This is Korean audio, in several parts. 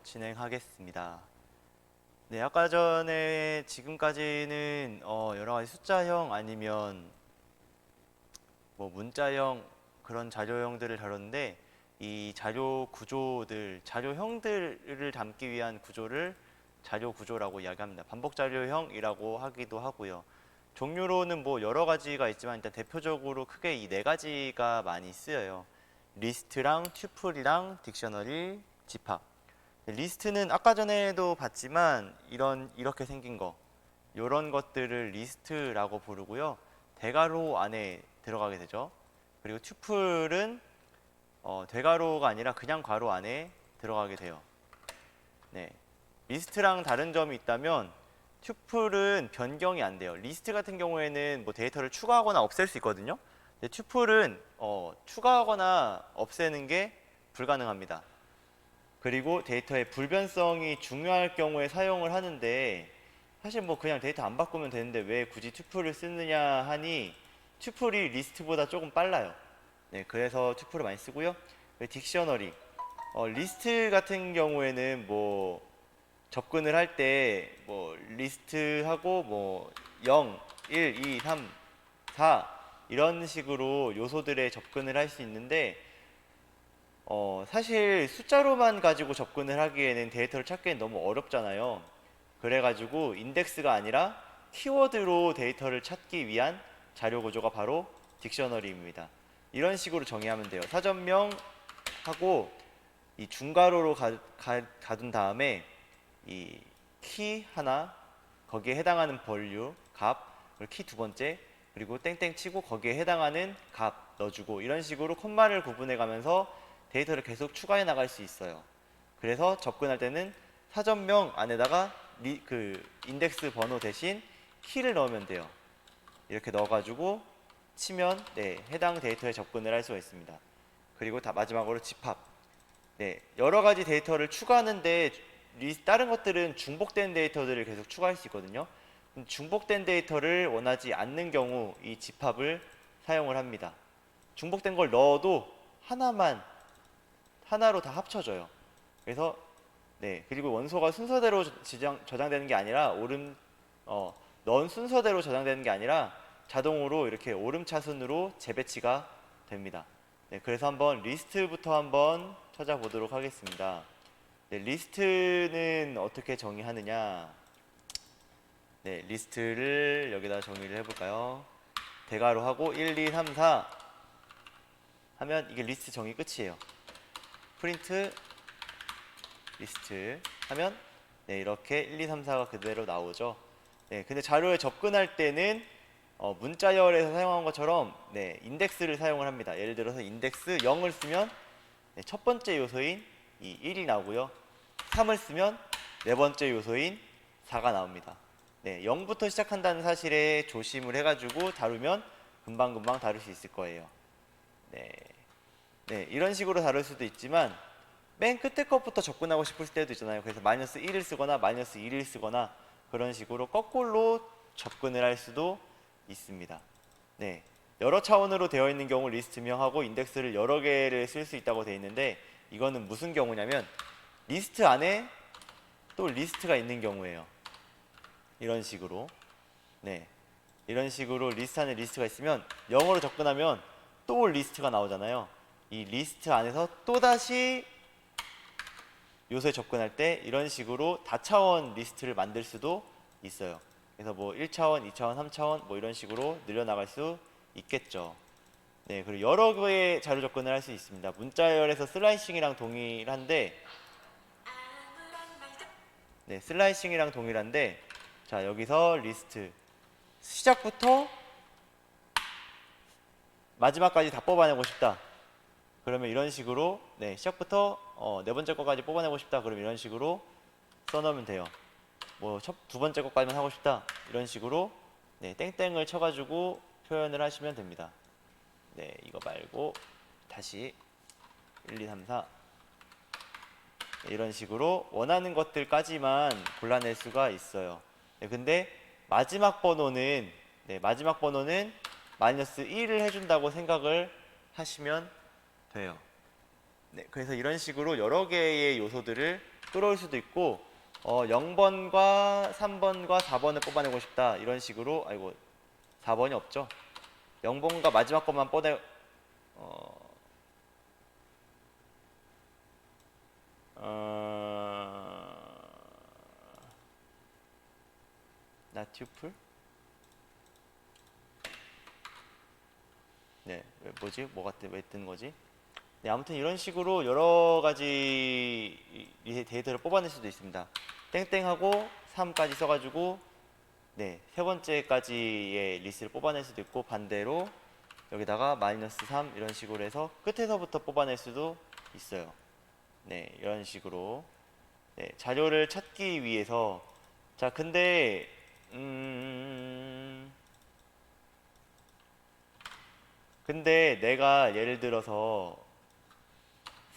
진행하겠습니다. 네, 아까 전에 지금까지는 여러 가지 숫자형 아니면 뭐 문자형 그런 자료형들을 다뤘는데, 이 자료 구조들, 자료형들을 담기 위한 구조를 자료 구조라고 이야기합니다. 반복 자료형이라고 하기도 하고요. 종류로는 뭐 여러 가지가 있지만 일단 대표적으로 크게 이 네 가지가 많이 쓰여요. 리스트랑 튜플이랑 딕셔너리, 집합. 리스트는 아까 전에도 봤지만 이렇게 생긴 거, 이런 것들을 리스트라고 부르고요. 대괄호 안에 들어가게 되죠. 그리고 튜플은 대괄호가 아니라 그냥 괄호 안에 들어가게 돼요. 네. 리스트랑 다른 점이 있다면 튜플은 변경이 안 돼요. 리스트 같은 경우에는 뭐 데이터를 추가하거나 없앨 수 있거든요. 근데 튜플은 추가하거나 없애는 게 불가능합니다. 그리고 데이터의 불변성이 중요할 경우에 사용을 하는데, 사실 뭐 그냥 데이터 안 바꾸면 되는데 왜 굳이 튜플을 쓰느냐 하니, 튜플이 리스트보다 조금 빨라요. 네, 그래서 튜플을 많이 쓰고요. 딕셔너리, 리스트 같은 경우에는 뭐 접근을 할 때 뭐 리스트하고 뭐 0, 1, 2, 3, 4 이런 식으로 요소들에 접근을 할 수 있는데, 사실 숫자로만 가지고 접근을 하기에는 데이터를 찾기엔 너무 어렵잖아요. 그래가지고 인덱스가 아니라 키워드로 데이터를 찾기 위한 자료 구조가 바로 딕셔너리입니다. 이런 식으로 정의하면 돼요. 사전명하고 이 중괄호로 가둔 다음에 이 키 하나, 거기에 해당하는 value, 값, 그리고 키 두 번째, 그리고 땡땡 치고 거기에 해당하는 값 넣어주고, 이런 식으로 콤마를 구분해 가면서 데이터를 계속 추가해 나갈 수 있어요. 그래서 접근할 때는 사전명 안에다가 그 인덱스 번호 대신 키를 넣으면 돼요. 이렇게 넣어가지고 치면 해당 데이터에 접근을 할 수가 있습니다. 그리고 마지막으로 집합. 네, 여러 가지 데이터를 추가하는데 다른 것들은 중복된 데이터들을 계속 추가할 수 있거든요. 중복된 데이터를 원하지 않는 경우 이 집합을 사용을 합니다. 중복된 걸 넣어도 하나로 다 합쳐져요. 그래서 그리고 원소가 순서대로 저장되는 게 아니라 넣은 순서대로 저장되는 게 아니라 자동으로 이렇게 오름차순으로 재배치가 됩니다. 그래서 한번 리스트부터 한번 찾아보도록 하겠습니다. 리스트는 어떻게 정의하느냐? 리스트를 여기다 정의를 해볼까요? 대괄호 하고 1, 2, 3, 4 하면 이게 리스트 정의 끝이에요. 프린트 리스트 하면 이렇게 1, 2, 3, 4가 그대로 나오죠. 근데 자료에 접근할 때는 문자열에서 사용한 것처럼 인덱스를 사용을 합니다. 예를 들어서 인덱스 0을 쓰면 첫 번째 요소인 이 1이 나오고요. 3을 쓰면 네 번째 요소인 4가 나옵니다. 0부터 시작한다는 사실에 조심을 해가지고 다루면 금방금방 다룰 수 있을 거예요. 이런 식으로 다룰 수도 있지만 맨 끝에 것부터 접근하고 싶을 때도 있잖아요. 그래서 마이너스 1을 쓰거나 마이너스 2를 쓰거나 그런 식으로 거꾸로 접근을 할 수도 있습니다. 여러 차원으로 되어 있는 경우 리스트명하고 인덱스를 여러 개를 쓸 수 있다고 되어 있는데, 이거는 무슨 경우냐면 리스트 안에 또 리스트가 있는 경우예요. 이런 식으로 이런 식으로 리스트 안에 리스트가 있으면 0으로 접근하면 또 리스트가 나오잖아요. 이 리스트 안에서 또다시 요소에 접근할 때 이런 식으로 다차원 리스트를 만들 수도 있어요. 그래서 뭐 1차원, 2차원, 3차원 뭐 이런 식으로 늘려나갈 수 있겠죠. 그리고 여러 개의 자료 접근을 할 수 있습니다. 문자열에서 슬라이싱이랑 동일한데, 슬라이싱이랑 동일한데, 자, 여기서 리스트 시작부터 마지막까지 다 뽑아내고 싶다. 그러면 이런 식으로 시작부터 네 번째 거까지 뽑아내고 싶다. 그러면 이런 식으로 써놓으면 돼요. 뭐 두 번째 거까지만 하고 싶다. 이런 식으로 땡땡을 쳐가지고 표현을 하시면 됩니다. 이거 말고 다시 1, 2, 3, 4 이런 식으로 원하는 것들까지만 골라낼 수가 있어요. 근데 마지막 번호는 마이너스 1을 해준다고 생각을 하시면 돼요. 그래서 이런 식으로 여러 개의 요소들을 끌어올 수도 있고 0번과 3번과 4번을 뽑아내고 싶다 이런 식으로. 아이고 4번이 없죠. 0번과 마지막 것만 뽑아내 나 튜플? 네, 뭐지? 왜 뜬 거지? 네, 아무튼 이런 식으로 여러 가지 데이터를 뽑아낼 수도 있습니다. 땡땡하고 3까지 써가지고 네, 세 번째까지의 리스트를 뽑아낼 수도 있고, 반대로 여기다가 마이너스 3 이런 식으로 해서 끝에서부터 뽑아낼 수도 있어요. 네, 이런 식으로 네, 자료를 찾기 위해서. 자, 근데 근데 내가 예를 들어서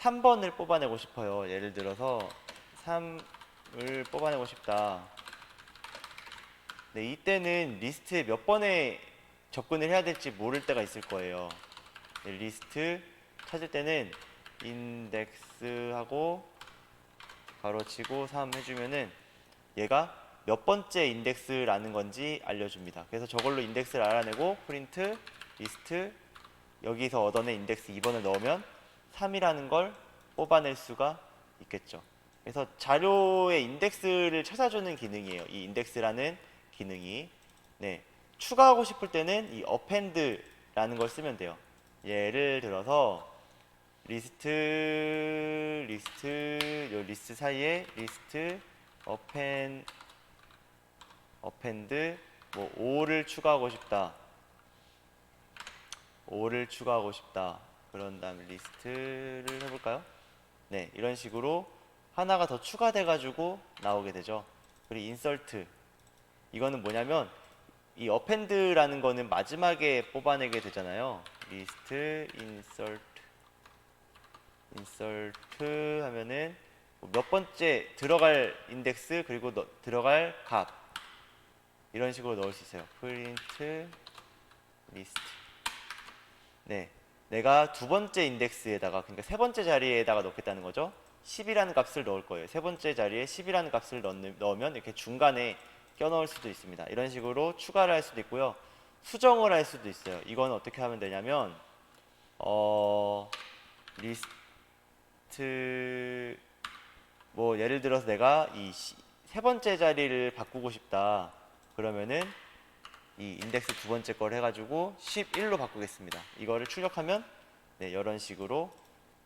3번을 뽑아내고 싶어요. 예를 들어서 3을 뽑아내고 싶다. 네, 이때는 리스트에 몇 번에 접근을 해야 될지 모를 때가 있을 거예요. 네, 리스트 찾을 때는 인덱스하고 가로치고 3 해주면은 얘가 몇 번째 인덱스라는 건지 알려줍니다. 그래서 저걸로 인덱스를 알아내고 프린트 리스트 여기서 얻어낸 인덱스 2번을 넣으면 3이라는 걸 뽑아낼 수가 있겠죠. 그래서 자료의 인덱스를 찾아주는 기능이에요. 이 인덱스라는 기능이. 네, 추가하고 싶을 때는 이 append라는 걸 쓰면 돼요. 예를 들어서 요 리스트 사이에 리스트 append 뭐 5를 추가하고 싶다. 5를 추가하고 싶다. 그런 다음에 리스트를 해볼까요? 네, 이런 식으로 하나가 더 추가돼 가지고 나오게 되죠. 그리고 인설트, 이거는 뭐냐면 이 append라는 거는 마지막에 뽑아내게 되잖아요. 리스트 인설트 하면은 몇 번째 들어갈 인덱스 그리고 들어갈 값 이런 식으로 넣을 수 있어요. 프린트 리스트. 네, 내가 두 번째 인덱스에다가, 그러니까 세 번째 자리에다가 넣겠다는 거죠. 10이라는 값을 넣을 거예요. 세 번째 자리에 10이라는 값을 넣으면 이렇게 중간에 껴넣을 수도 있습니다. 이런 식으로 추가를 할 수도 있고요. 수정을 할 수도 있어요. 이건 어떻게 하면 되냐면 리스트 뭐 예를 들어서 내가 이 세 번째 자리를 바꾸고 싶다. 그러면은 이 인덱스 두 번째 걸 해가지고 11로 바꾸겠습니다. 이거를 출력하면 네, 이런 식으로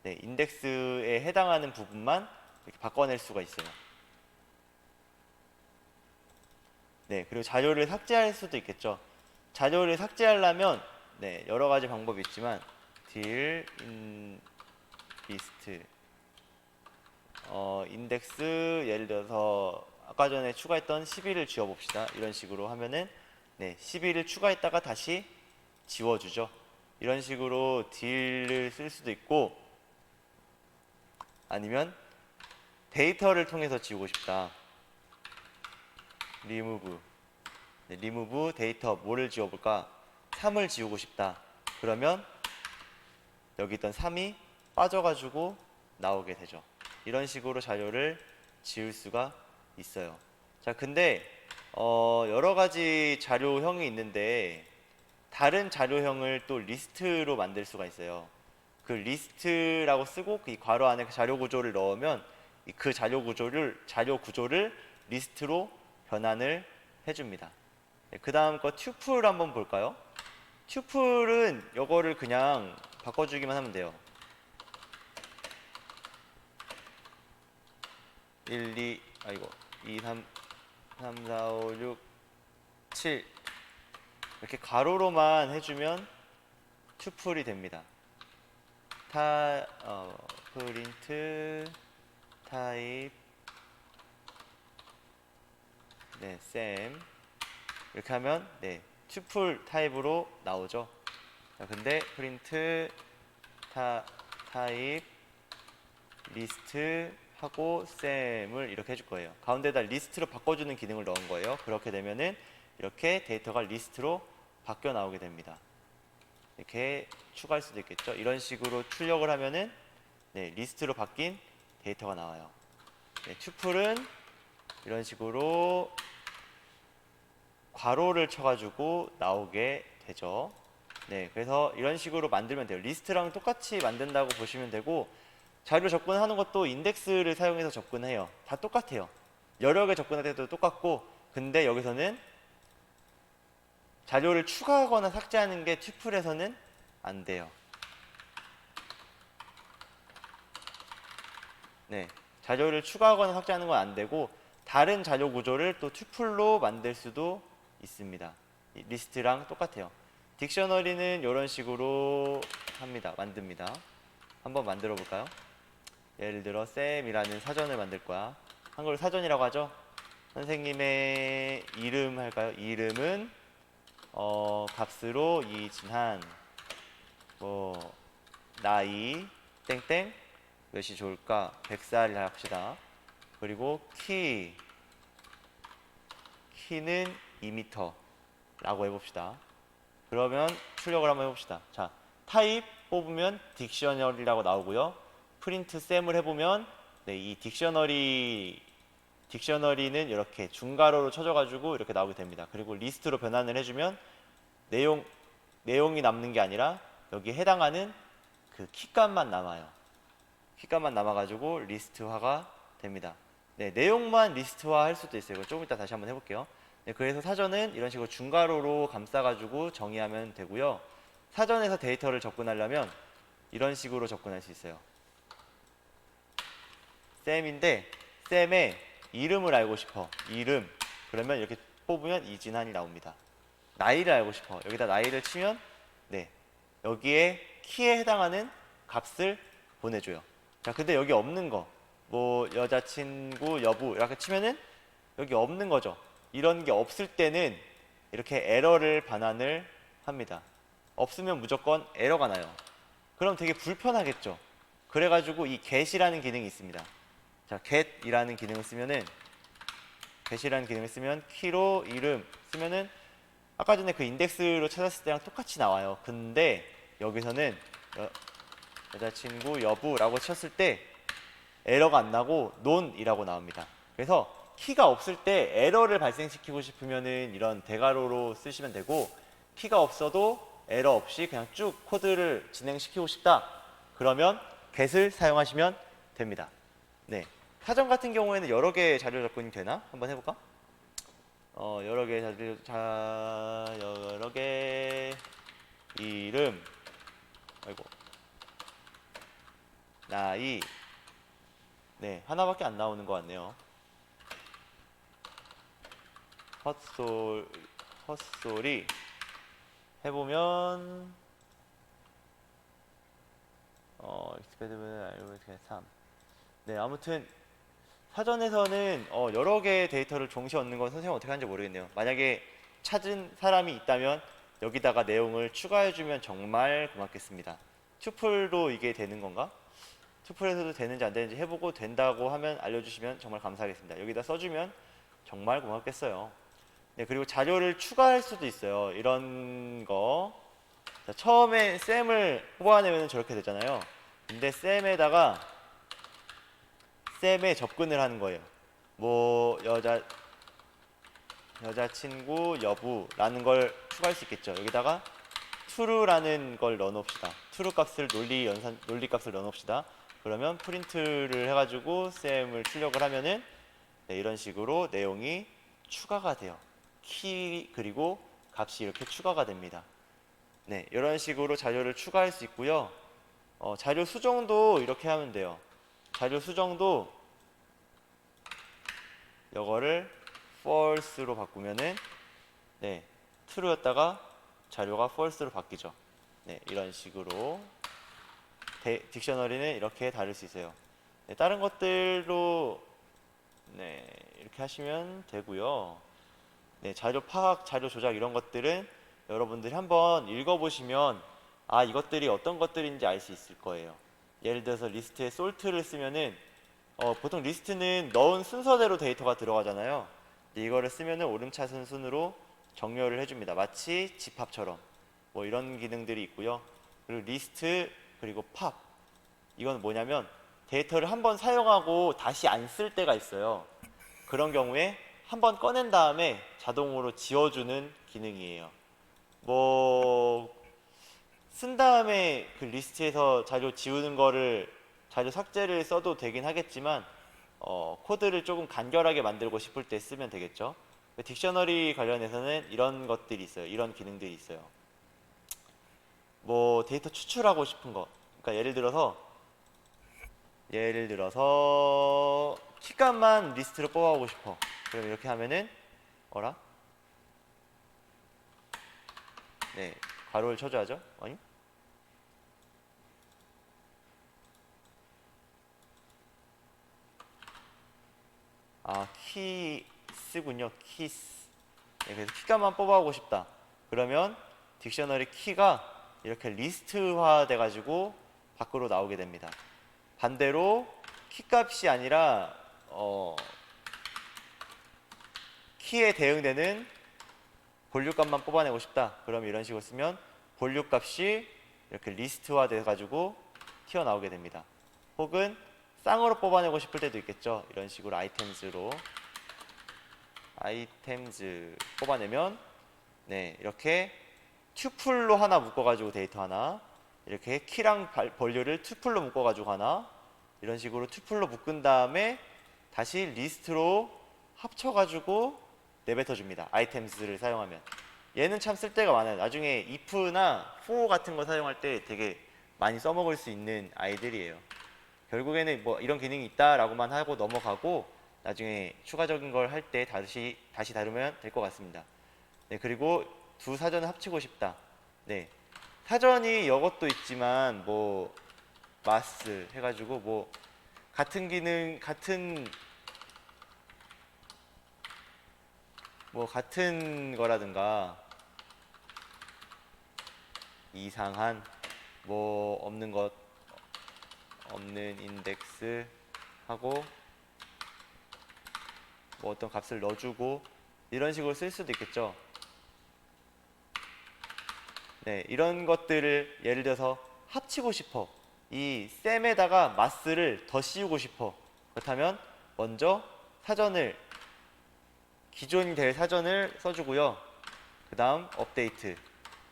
네, 인덱스에 해당하는 부분만 이렇게 바꿔낼 수가 있어요. 네, 그리고 자료를 삭제할 수도 있겠죠. 자료를 삭제하려면 네, 여러 가지 방법이 있지만 dir list 인덱스 예를 들어서 아까 전에 추가했던 11을 지워봅시다. 이런 식으로 하면은 네, 11을 추가했다가 다시 지워주죠. 이런 식으로 dir를 쓸 수도 있고, 아니면 데이터를 통해서 지우고 싶다. remove. 네, remove 데이터 뭐를 지워볼까? 3을 지우고 싶다. 그러면 여기 있던 3이 빠져가지고 나오게 되죠. 이런 식으로 자료를 지울 수가 있어요. 자, 근데 여러 가지 자료형이 있는데 다른 자료형을 또 리스트로 만들 수가 있어요. 그 리스트라고 쓰고 이 괄호 안에 자료 구조를 넣으면 그 자료 구조를 리스트로 변환을 해줍니다. 네, 그 다음 거 튜플 한번 볼까요? 튜플은 이거를 그냥 바꿔주기만 하면 돼요. 1, 2, 3, 4, 5, 6, 7 이렇게 가로로만 해주면 튜플이 됩니다. 프린트 타입 네, 쌤 이렇게 하면 네, 튜플 타입으로 나오죠. 자, 근데 프린트 타입 리스트 하고 쌤을 이렇게 해줄 거예요. 가운데다 리스트로 바꿔주는 기능을 넣은 거예요. 그렇게 되면은 이렇게 데이터가 리스트로 바뀌어 나오게 됩니다. 이렇게 추가할 수도 있겠죠. 이런 식으로 출력을 하면은 네, 리스트로 바뀐 데이터가 나와요. 네, 튜플은 이런 식으로 괄호를 쳐가지고 나오게 되죠. 네, 그래서 이런 식으로 만들면 돼요. 리스트랑 똑같이 만든다고 보시면 되고, 자료 접근하는 것도 인덱스를 사용해서 접근해요. 다 똑같아요. 여러 개 접근할 때도 똑같고, 근데 여기서는 자료를 추가하거나 삭제하는 게 튜플에서는 안 돼요. 네, 자료를 추가하거나 삭제하는 건 안 되고, 다른 자료 구조를 또 튜플로 만들 수도 있습니다. 리스트랑 똑같아요. 딕셔너리는 이런 식으로 합니다. 만듭니다. 한번 만들어 볼까요? 예를 들어 쌤이라는 사전을 만들 거야. 한글 사전이라고 하죠. 선생님의 이름 할까요? 이름은 값으로 이진한, 뭐 나이 땡땡 몇이 좋을까? 100살 합시다. 그리고 키는 2m 라고 해봅시다. 그러면 출력을 한번 해봅시다. 자, 타입 뽑으면 딕셔너리라고 나오고요. 프린트 셈을 해보면 네, 이 딕셔너리는 이렇게 중괄호로 쳐져가지고 이렇게 나오게 됩니다. 그리고 리스트로 변환을 해주면 내용이 남는 게 아니라 여기에 해당하는 그 키값만 남아요. 키값만 남아가지고 리스트화가 됩니다. 네, 내용만 리스트화 할 수도 있어요. 조금 이따 다시 한번 해볼게요. 네, 그래서 사전은 이런 식으로 중괄호로 감싸가지고 정의하면 되고요. 사전에서 데이터를 접근하려면 이런 식으로 접근할 수 있어요. 쌤인데 쌤의 이름을 알고 싶어. 이름. 그러면 이렇게 뽑으면 이진한이 나옵니다. 나이를 알고 싶어. 여기다 나이를 치면 네, 여기에 키에 해당하는 값을 보내줘요. 자, 근데 여기 없는 거, 뭐 여자친구, 여부 이렇게 치면은 여기 없는 거죠. 이런 게 없을 때는 이렇게 에러를 반환을 합니다. 없으면 무조건 에러가 나요. 그럼 되게 불편하겠죠. 그래가지고 이 get이라는 기능이 있습니다. 자, get이라는 기능을 쓰면은 get이라는 기능을 쓰면 키로 이름 쓰면은 아까 전에 그 인덱스로 찾았을 때랑 똑같이 나와요. 근데 여기서는 여자친구 여부라고 쳤을 때 에러가 안 나고 non이라고 나옵니다. 그래서 키가 없을 때 에러를 발생시키고 싶으면은 이런 대괄호로 쓰시면 되고, 키가 없어도 에러 없이 그냥 쭉 코드를 진행시키고 싶다. 그러면 get을 사용하시면 됩니다. 네. 사전 같은 경우에는 여러 개의 자료 접근이 되나? 한번 해볼까? 여러 개 이름, 아이고, 나이, 네, 하나밖에 안 나오는 것 같네요. 헛소리 해보면 익스페드는 알고 3. 네, 아무튼 사전에서는 여러 개의 데이터를 동시에 얻는 건 선생님 어떻게 하는지 모르겠네요. 만약에 찾은 사람이 있다면 여기다가 내용을 추가해주면 정말 고맙겠습니다. 튜플도 이게 되는 건가? 튜플에서도 되는지 안 되는지 해보고 된다고 하면 알려주시면 정말 감사하겠습니다. 여기다 써주면 정말 고맙겠어요. 네, 그리고 자료를 추가할 수도 있어요. 이런 거. 자, 처음에 쌤을 뽑아내면 저렇게 되잖아요. 근데 쌤에 접근을 하는 거예요. 뭐 여자친구 여부라는 걸 추가할 수 있겠죠. 여기다가 true라는 걸 넣어놓읍시다. true 값을 논리 값을 넣어놓읍시다. 그러면 프린트를 해가지고 쌤을 출력을 하면은 네, 이런 식으로 내용이 추가가 돼요. 키 그리고 값이 이렇게 추가가 됩니다. 네, 이런 식으로 자료를 추가할 수 있고요. 자료 수정도 이렇게 하면 돼요. 자료 수정도 이거를 false로 바꾸면은 네, true였다가 자료가 false로 바뀌죠. 네, 이런 식으로 딕셔너리는 이렇게 다룰 수 있어요. 네, 다른 것들로 네, 이렇게 하시면 되고요. 네, 자료 파악, 자료 조작 이런 것들은 여러분들이 한번 읽어보시면 이것들이 어떤 것들인지 알 수 있을 거예요. 예를 들어서 리스트에 솔트를 쓰면은 보통 리스트는 넣은 순서대로 데이터가 들어가잖아요. 이거를 쓰면은 오름차순 순으로 정렬을 해줍니다. 마치 집합처럼 뭐 이런 기능들이 있고요. 그리고 리스트 그리고 팝, 이건 뭐냐면 데이터를 한번 사용하고 다시 안 쓸 때가 있어요. 그런 경우에 한번 꺼낸 다음에 자동으로 지워주는 기능이에요. 뭐 쓴 다음에 그 리스트에서 자료 지우는 거를 자료 삭제를 써도 되긴 하겠지만 코드를 조금 간결하게 만들고 싶을 때 쓰면 되겠죠. 딕셔너리 관련해서는 이런 것들이 있어요. 이런 기능들이 있어요. 뭐 데이터 추출하고 싶은 거. 그러니까 예를 들어서 키값만 리스트로 뽑아오고 싶어. 그럼 이렇게 하면은 어라? 네, 괄호를 쳐줘야죠. 아니? 아, 키스군요. 키스. 네, 그래서 키값만 뽑아오고 싶다. 그러면 딕셔너리 키가 이렇게 리스트화 돼가지고 밖으로 나오게 됩니다. 반대로 키값이 아니라 키에 대응되는 볼륨값만 뽑아내고 싶다. 그럼 이런 식으로 쓰면 볼륨값이 이렇게 리스트화 돼가지고 튀어나오게 됩니다. 혹은 쌍으로 뽑아내고 싶을 때도 있겠죠. 이런 식으로 아이템즈 뽑아내면 네, 이렇게 튜플로 하나 묶어가지고 데이터 하나, 이렇게 키랑 볼륨을 튜플로 묶어가지고 하나, 이런 식으로 튜플로 묶은 다음에 다시 리스트로 합쳐가지고 내뱉어 줍니다. 아이템즈를 사용하면. 얘는 참 쓸데가 많아요. 나중에 if나 for 같은 거 사용할 때 되게 많이 써먹을 수 있는 아이들이에요. 결국에는 뭐 이런 기능이 있다라고만 하고 넘어가고 나중에 추가적인 걸 할 때 다시 다루면 될 것 같습니다. 네, 그리고 두 사전을 합치고 싶다. 네, 사전이 이것도 있지만 뭐 마스 해가지고 뭐 같은 기능 같은 거라든가 이상한 뭐 없는 인덱스 하고 뭐 어떤 값을 넣어주고 이런 식으로 쓸 수도 있겠죠. 네, 이런 것들을 예를 들어서 합치고 싶어. 이 셈에다가 마스를 더 씌우고 싶어. 그렇다면 먼저 기존이 될 사전을 써주고요. 그 다음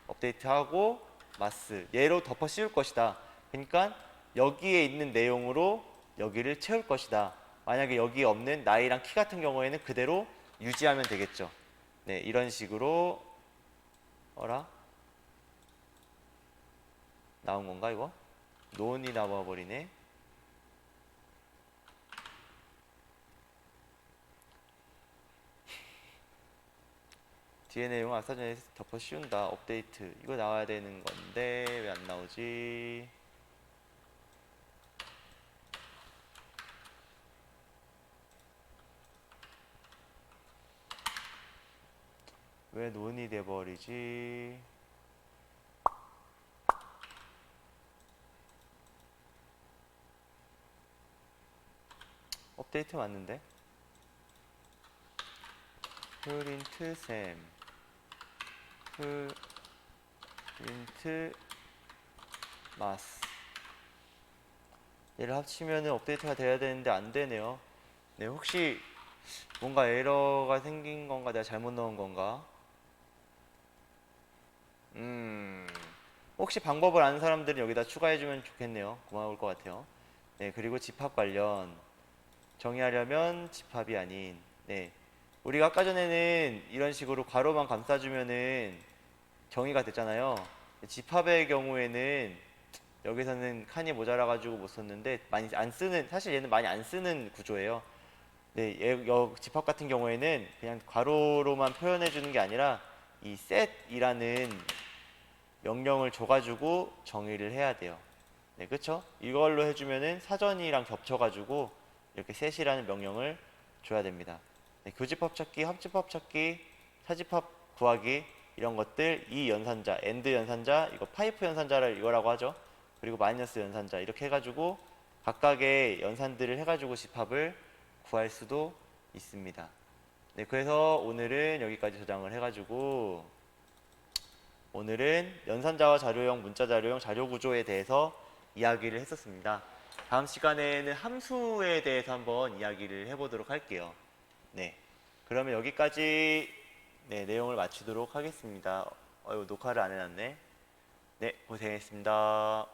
업데이트하고 마스 얘로 덮어 씌울 것이다. 그러니까 여기에 있는 내용으로 여기를 채울 것이다. 만약에 여기에 없는 나이랑 키 같은 경우에는 그대로 유지하면 되겠죠. 네, 이런 식으로 나온 건가 이거? 논이 나와버리네. 뒤에 내용 아사전에 덮어 씌운다. 업데이트 이거 나와야 되는 건데 왜 안 나오지? 왜 논이 돼버리지? 업데이트 맞는데? 프린트 셈 프린트 마스 얘를 합치면 업데이트가 돼야 되는데 안 되네요. 네, 혹시 뭔가 에러가 생긴 건가? 내가 잘못 넣은 건가? 혹시 방법을 아는 사람들은 여기다 추가해주면 좋겠네요. 고마울 것 같아요. 네, 그리고 집합 관련 정의하려면 집합이 아닌 네, 우리가 아까 전에는 이런 식으로 괄호만 감싸주면은 정의가 됐잖아요. 집합의 경우에는 여기서는 칸이 모자라가지고 못 썼는데 많이 안 쓰는 사실 얘는 많이 안 쓰는 구조예요. 네, 집합 같은 경우에는 그냥 괄호로만 표현해 주는 게 아니라 이 set이라는 명령을 줘가지고 정의를 해야 돼요. 네, 그쵸? 이걸로 해주면은 사전이랑 겹쳐가지고 이렇게 set이라는 명령을 줘야 됩니다. 네, 교집합 찾기, 합집합 찾기, 사집합 구하기 이런 것들 이 연산자, AND 연산자, 이거 파이프 연산자를 이거라고 하죠. 그리고 마이너스 연산자 이렇게 해가지고 각각의 연산들을 해가지고 집합을 구할 수도 있습니다. 네, 그래서 오늘은 여기까지 저장을 해가지고 오늘은 연산자와 자료형, 문자 자료형, 자료 구조에 대해서 이야기를 했었습니다. 다음 시간에는 함수에 대해서 한번 이야기를 해보도록 할게요. 네. 그러면 여기까지 네, 내용을 마치도록 하겠습니다. 녹화를 안 해놨네. 네, 고생했습니다.